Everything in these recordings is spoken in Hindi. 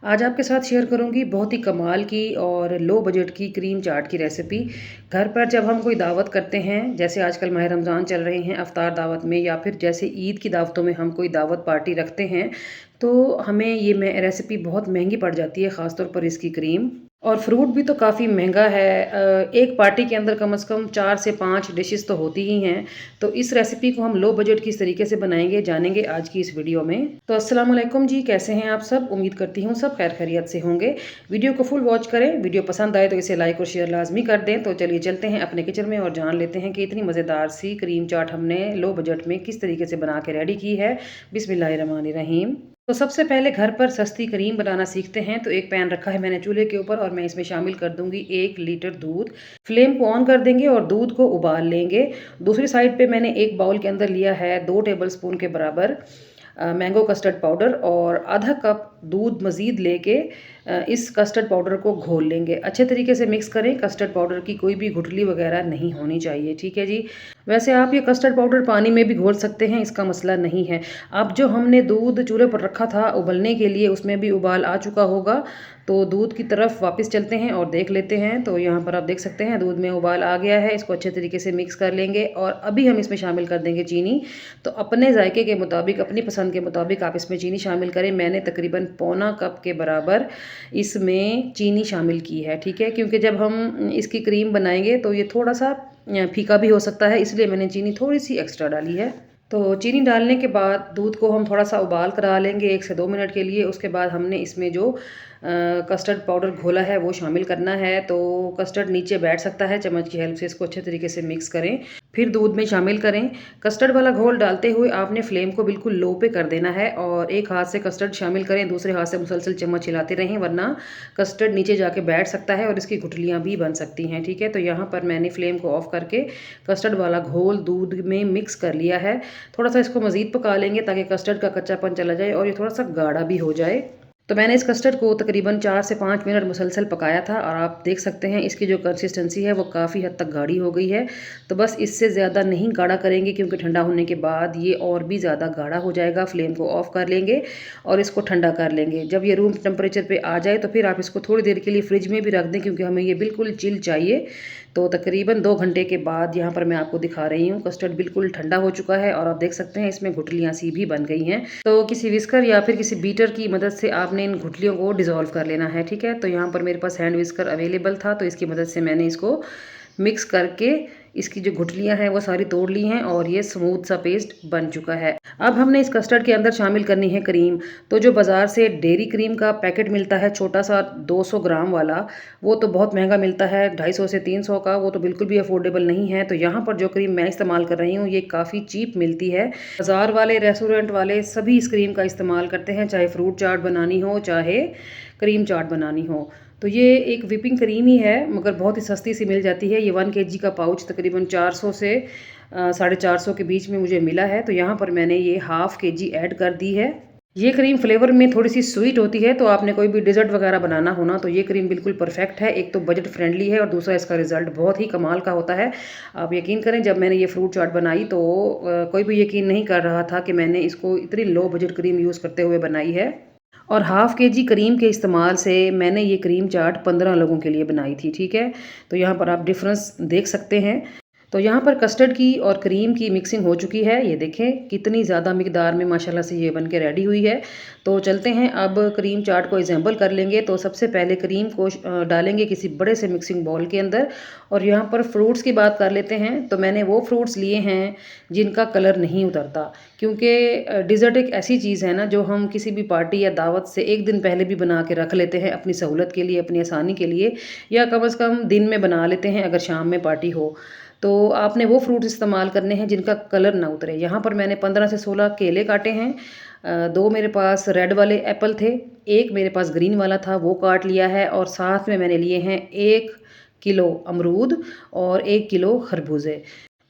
आज आपके साथ शेयर करूंगी बहुत ही कमाल की और लो बजट की क्रीम चाट की रेसिपी। घर पर जब हम कोई दावत करते हैं, जैसे आजकल माह रमज़ान चल रहे हैं, अफ्तार दावत में या फिर जैसे ईद की दावतों में हम कोई दावत पार्टी रखते हैं, तो हमें ये रेसिपी बहुत महंगी पड़ जाती है, ख़ासतौर पर इसकी क्रीम। और फ्रूट भी तो काफ़ी महंगा है। एक पार्टी के अंदर कम से कम 4 से 5 डिशेस तो होती ही हैं। तो इस रेसिपी को हम लो बजट किस तरीके से बनाएंगे जानेंगे आज की इस वीडियो में। तो अस्सलाम वालेकुम जी, कैसे हैं आप सब? उम्मीद करती हूँ सब खैर खैरियत से होंगे। वीडियो को फुल वॉच करें। वीडियो पसंद आए तो इसे लाइक और शेयर लाजमी कर दें। तो चलिए चलते हैं अपने किचन में और जान लेते हैं कि इतनी मज़ेदार सी क्रीम चाट हमने लो बजट में किस तरीके से बना के रेडी की है। बिस्मिल्लाहिर्रहमानिर्रहीम। तो सबसे पहले घर पर सस्ती क्रीम बनाना सीखते हैं। तो एक पैन रखा है मैंने चूल्हे के ऊपर और मैं इसमें शामिल कर दूंगी 1 लीटर दूध। फ्लेम को ऑन कर देंगे और दूध को उबाल लेंगे। दूसरी साइड पे मैंने एक बाउल के अंदर लिया है 2 टेबलस्पून के बराबर मैंगो कस्टर्ड पाउडर और आधा कप दूध मज़ीद लेके इस कस्टर्ड पाउडर को घोल लेंगे। अच्छे तरीके से मिक्स करें। कस्टर्ड पाउडर की कोई भी गुठली वगैरह नहीं होनी चाहिए, ठीक है जी। वैसे आप ये कस्टर्ड पाउडर पानी में भी घोल सकते हैं, इसका मसला नहीं है। अब जो हमने दूध चूल्हे पर रखा था उबलने के लिए, उसमें भी उबाल आ चुका होगा। तो दूध की तरफ वापस चलते हैं और देख लेते हैं। तो यहाँ पर आप देख सकते हैं दूध में उबाल आ गया है। इसको अच्छे तरीके से मिक्स कर लेंगे और अभी हम इसमें शामिल कर देंगे चीनी। तो अपने जायके के मुताबिक, अपनी पसंद के मुताबिक आप इसमें चीनी शामिल करें। मैंने तकरीबन पौना कप के बराबर इसमें चीनी शामिल की है, ठीक है। क्योंकि जब हम इसकी क्रीम बनाएंगे तो ये थोड़ा सा फीका भी हो सकता है, इसलिए मैंने चीनी थोड़ी सी एक्स्ट्रा डाली है। तो चीनी डालने के बाद दूध को हम थोड़ा सा उबाल करा लेंगे 1 से 2 मिनट के लिए। उसके बाद हमने इसमें जो कस्टर्ड पाउडर घोला है वो शामिल करना है। तो कस्टर्ड नीचे बैठ सकता है, चम्मच की हेल्प से इसको अच्छे तरीके से मिक्स करें, फिर दूध में शामिल करें। कस्टर्ड वाला घोल डालते हुए आपने फ्लेम को बिल्कुल लो पे कर देना है और एक हाथ से कस्टर्ड शामिल करें, दूसरे हाथ से मुसलसल चम्मच हिलाते रहें, वरना कस्टर्ड नीचे जाके बैठ सकता है और इसकी गुठलियाँ भी बन सकती हैं, ठीक है। तो यहाँ पर मैंने फ्लेम को ऑफ करके कस्टर्ड वाला घोल दूध में मिक्स कर लिया है। थोड़ा सा इसको मज़ीद पका लेंगे ताकि कस्टर्ड का कच्चापन चला जाए और ये थोड़ा सा गाढ़ा भी हो जाए। तो मैंने इस कस्टर्ड को तकरीबन 4 से 5 मिनट मुसलसल पकाया था और आप देख सकते हैं इसकी जो कंसिस्टेंसी है वो काफ़ी हद तक गाढ़ी हो गई है। तो बस इससे ज़्यादा नहीं गाढ़ा करेंगे क्योंकि ठंडा होने के बाद ये और भी ज़्यादा गाढ़ा हो जाएगा। फ्लेम को ऑफ कर लेंगे और इसको ठंडा कर लेंगे। जब ये रूम टेम्परेचर पे आ जाए तो फिर आप इसको थोड़ी देर के लिए फ्रिज में भी रख दें क्योंकि हमें ये बिल्कुल चिल चाहिए। तो तकरीबन 2 घंटे के बाद यहाँ पर मैं आपको दिखा रही हूँ कस्टर्ड बिल्कुल ठंडा हो चुका है और आप देख सकते हैं इसमें गुठलियाँ सी भी बन गई हैं। तो किसी विस्कर या फिर किसी बीटर की मदद से आपने इन गुठलियों को डिज़ोल्व कर लेना है, ठीक है। तो यहाँ पर मेरे पास हैंड विस्कर अवेलेबल था तो इसकी मदद से मैंने इसको मिक्स करके इसकी जो गुठलियाँ हैं वो सारी तोड़ ली हैं और ये स्मूथ सा पेस्ट बन चुका है। अब हमने इस कस्टर्ड के अंदर शामिल करनी है क्रीम। तो जो बाज़ार से डेयरी क्रीम का पैकेट मिलता है छोटा सा 200 ग्राम वाला, वो तो बहुत महंगा मिलता है, 250 से 300 का, वो तो बिल्कुल भी अफोर्डेबल नहीं है। तो यहाँ पर जो क्रीम मैं इस्तेमाल कर रही हूँ ये काफ़ी चीप मिलती है। बाज़ार वाले, रेस्टोरेंट वाले सभी इस क्रीम का इस्तेमाल करते हैं, चाहे फ्रूट चाट बनानी हो चाहे क्रीम चाट बनानी हो। तो ये एक व्हिपिंग क्रीम ही है मगर बहुत ही सस्ती सी मिल जाती है। ये 1 केजी का पाउच तकरीबन 400 से 450 के बीच में मुझे मिला है। तो यहाँ पर मैंने ये हाफ़ केजी ऐड कर दी है। ये क्रीम फ्लेवर में थोड़ी सी स्वीट होती है, तो आपने कोई भी डेजर्ट वगैरह बनाना हो ना तो ये क्रीम बिल्कुल परफेक्ट है। एक तो बजट फ्रेंडली है और दूसरा इसका रिजल्ट बहुत ही कमाल का होता है। आप यकीन करें जब मैंने ये फ्रूट चाट बनाई तो कोई भी यकीन नहीं कर रहा था कि मैंने इसको इतनी लो बजट क्रीम यूज़ करते हुए बनाई है। और हाफ़ केजी क्रीम के इस्तेमाल से मैंने ये क्रीम चाट 15 लोगों के लिए बनाई थी, ठीक है। तो यहाँ पर आप डिफ़रेंस देख सकते हैं। तो यहाँ पर कस्टर्ड की और क्रीम की मिक्सिंग हो चुकी है। ये देखें कितनी ज़्यादा मिकदार में माशाल्लाह से ये बन के रेडी हुई है। तो चलते हैं अब क्रीम चाट को असेंबल कर लेंगे। तो सबसे पहले क्रीम को डालेंगे किसी बड़े से मिक्सिंग बाउल के अंदर और यहाँ पर फ्रूट्स की बात कर लेते हैं। तो मैंने वो फ्रूट्स लिए हैं जिनका कलर नहीं उतरता, क्योंकि डिज़र्ट एक ऐसी चीज़ है ना जो हम किसी भी पार्टी या दावत से एक दिन पहले भी बना के रख लेते हैं अपनी सहूलत के लिए, अपनी आसानी के लिए, या कम से कम दिन में बना लेते हैं अगर शाम में पार्टी हो। तो आपने वो फ्रूट्स इस्तेमाल करने हैं जिनका कलर ना उतरे। यहाँ पर मैंने 15 से 16 केले काटे हैं। 2 मेरे पास रेड वाले एप्पल थे, 1 मेरे पास ग्रीन वाला था वो काट लिया है और साथ में मैंने लिए हैं 1 किलो अमरूद और 1 किलो खरबूजे।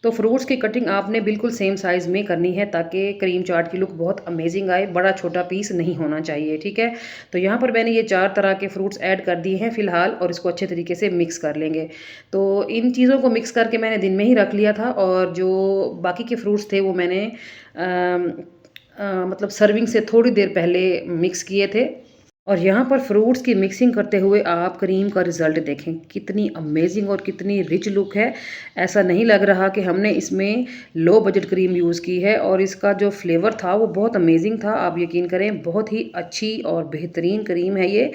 तो फ्रूट्स की कटिंग आपने बिल्कुल सेम साइज़ में करनी है ताकि क्रीम चाट की लुक बहुत अमेजिंग आए। बड़ा छोटा पीस नहीं होना चाहिए, ठीक है। तो यहाँ पर मैंने ये 4 तरह के फ्रूट्स ऐड कर दिए हैं फ़िलहाल और इसको अच्छे तरीके से मिक्स कर लेंगे। तो इन चीज़ों को मिक्स करके मैंने दिन में ही रख लिया था और जो बाकी के फ्रूट्स थे वो मैंने मतलब सर्विंग से थोड़ी देर पहले मिक्स किए थे। और यहाँ पर फ्रूट्स की मिक्सिंग करते हुए आप क्रीम का रिज़ल्ट देखें, कितनी अमेज़िंग और कितनी रिच लुक है। ऐसा नहीं लग रहा कि हमने इसमें लो बजट क्रीम यूज़ की है, और इसका जो फ्लेवर था वो बहुत अमेज़िंग था। आप यकीन करें, बहुत ही अच्छी और बेहतरीन क्रीम है ये।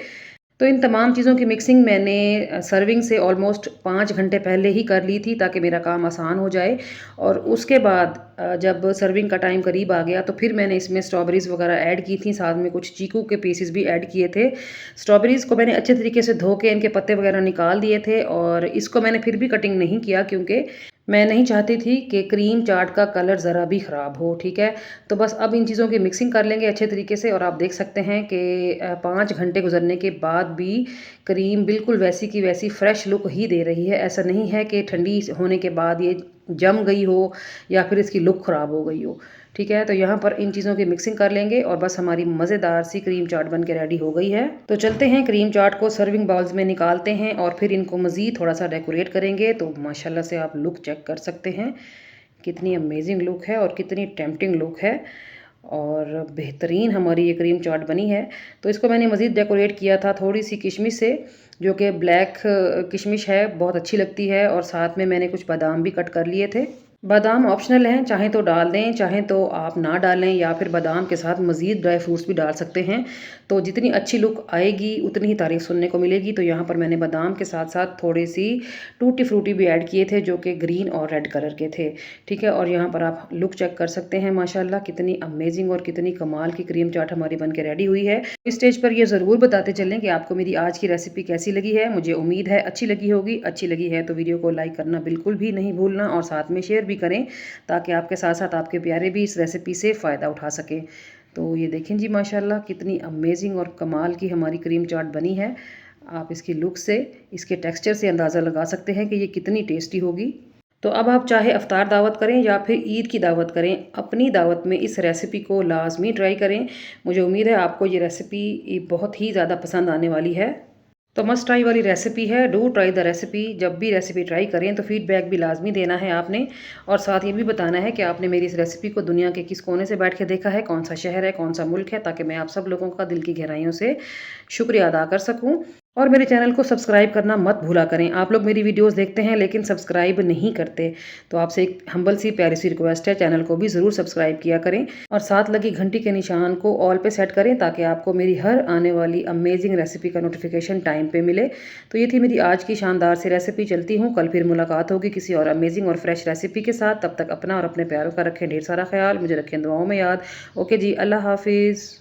तो इन तमाम चीज़ों की मिक्सिंग मैंने सर्विंग से ऑलमोस्ट 5 घंटे पहले ही कर ली थी, ताकि मेरा काम आसान हो जाए। और उसके बाद जब सर्विंग का टाइम करीब आ गया तो फिर मैंने इसमें स्ट्रॉबेरीज़ वगैरह ऐड की थी, साथ में कुछ चीकू के पीसेस भी ऐड किए थे। स्ट्रॉबेरीज़ को मैंने अच्छे तरीके से धो के इनके पत्ते वगैरह निकाल दिए थे, और इसको मैंने फिर भी कटिंग नहीं किया, क्योंकि मैं नहीं चाहती थी कि क्रीम चाट का कलर ज़रा भी ख़राब हो, ठीक है? तो बस अब इन चीज़ों की मिक्सिंग कर लेंगे अच्छे तरीके से, और आप देख सकते हैं कि 5 घंटे गुजरने के बाद भी क्रीम बिल्कुल वैसी की वैसी फ्रेश लुक ही दे रही है। ऐसा नहीं है कि ठंडी होने के बाद ये जम गई हो या फिर इसकी लुक ख़राब हो गई हो, ठीक है? तो यहाँ पर इन चीज़ों की मिक्सिंग कर लेंगे और बस हमारी मज़ेदार सी क्रीम चाट बन के रेडी हो गई है। तो चलते हैं क्रीम चाट को सर्विंग बाउल्स में निकालते हैं और फिर इनको मज़ीद थोड़ा-सा डेकोरेट करेंगे। तो माशाल्लाह से आप लुक चेक कर सकते हैं, कितनी अमेज़िंग लुक है और कितनी टेम्प्टिंग लुक है, और बेहतरीन हमारी ये क्रीम चाट बनी है। तो इसको मैंने मज़ीद डेकोरेट किया था थोड़ी-सी किशमिश से, जो कि ब्लैक किशमिश है, बहुत अच्छी लगती है, और साथ में मैंने कुछ बादाम भी कट कर लिए थे। बादाम ऑप्शनल हैं, चाहें तो डाल दें, चाहें तो आप ना डालें, या फिर बादाम के साथ मज़ीद ड्राई फ्रूट्स भी डाल सकते हैं। तो जितनी अच्छी लुक आएगी उतनी ही तारीफ़ सुनने को मिलेगी। तो यहाँ पर मैंने बादाम के साथ-साथ थोड़ी-सी टूटी फ्रूटी भी ऐड किए थे, जो कि ग्रीन और रेड कलर के थे, ठीक है? और यहाँ पर आप लुक चेक कर सकते हैं, माशाल्लाह कितनी अमेज़िंग और कितनी कमाल की क्रीम चाट हमारी बन के रेडी हुई है। इस स्टेज पर ये ज़रूर बताते चलें कि आपको मेरी आज की रेसिपी कैसी लगी है। मुझे उम्मीद है अच्छी लगी होगी। अच्छी लगी है तो वीडियो को लाइक करना बिल्कुल भी नहीं भूलना, और साथ में शेयर भी करें, ताकि आपके साथ-साथ आपके प्यारे भी इस रेसिपी से फ़ायदा उठा सकें। तो ये देखें जी, माशाल्लाह कितनी अमेज़िंग और कमाल की हमारी क्रीम चाट बनी है। आप इसकी लुक से, इसके टेक्सचर से अंदाज़ा लगा सकते हैं कि ये कितनी टेस्टी होगी। तो अब आप चाहे इफ्तार दावत करें या फिर ईद की दावत करें, अपनी दावत में इस रेसिपी को लाज़मी ट्राई करें। मुझे उम्मीद है आपको ये रेसिपी बहुत ही ज़्यादा पसंद आने वाली है। तो मस्ट ट्राई वाली रेसिपी है, डू ट्राई द रेसिपी। जब भी रेसिपी ट्राई करें तो फीडबैक भी लाजमी देना है आपने, और साथ ये भी बताना है कि आपने मेरी इस रेसिपी को दुनिया के किस कोने से बैठ के देखा है, कौन सा शहर है, कौन सा मुल्क है, ताकि मैं आप सब लोगों का दिल की गहराइयों से शुक्रिया अदा कर सकूं। और मेरे चैनल को सब्सक्राइब करना मत भूला करें। आप लोग मेरी वीडियोस देखते हैं लेकिन सब्सक्राइब नहीं करते, तो आपसे एक हम्बल सी प्यारी सी रिक्वेस्ट है, चैनल को भी ज़रूर सब्सक्राइब किया करें, और साथ लगी घंटी के निशान को ऑल पे सेट करें, ताकि आपको मेरी हर आने वाली अमेजिंग रेसिपी का नोटिफिकेशन टाइम पे मिले। तो ये थी मेरी आज की शानदार सी रेसिपी। चलती हूँ, कल फिर मुलाकात होगी किसी और अमेजिंग और फ्रेश रेसिपी के साथ। तब तक अपना और अपने प्यारों का रखें ढेर सारा ख्याल, मुझे रखें दुआओं में याद। ओके जी, अल्लाह हाफिज़।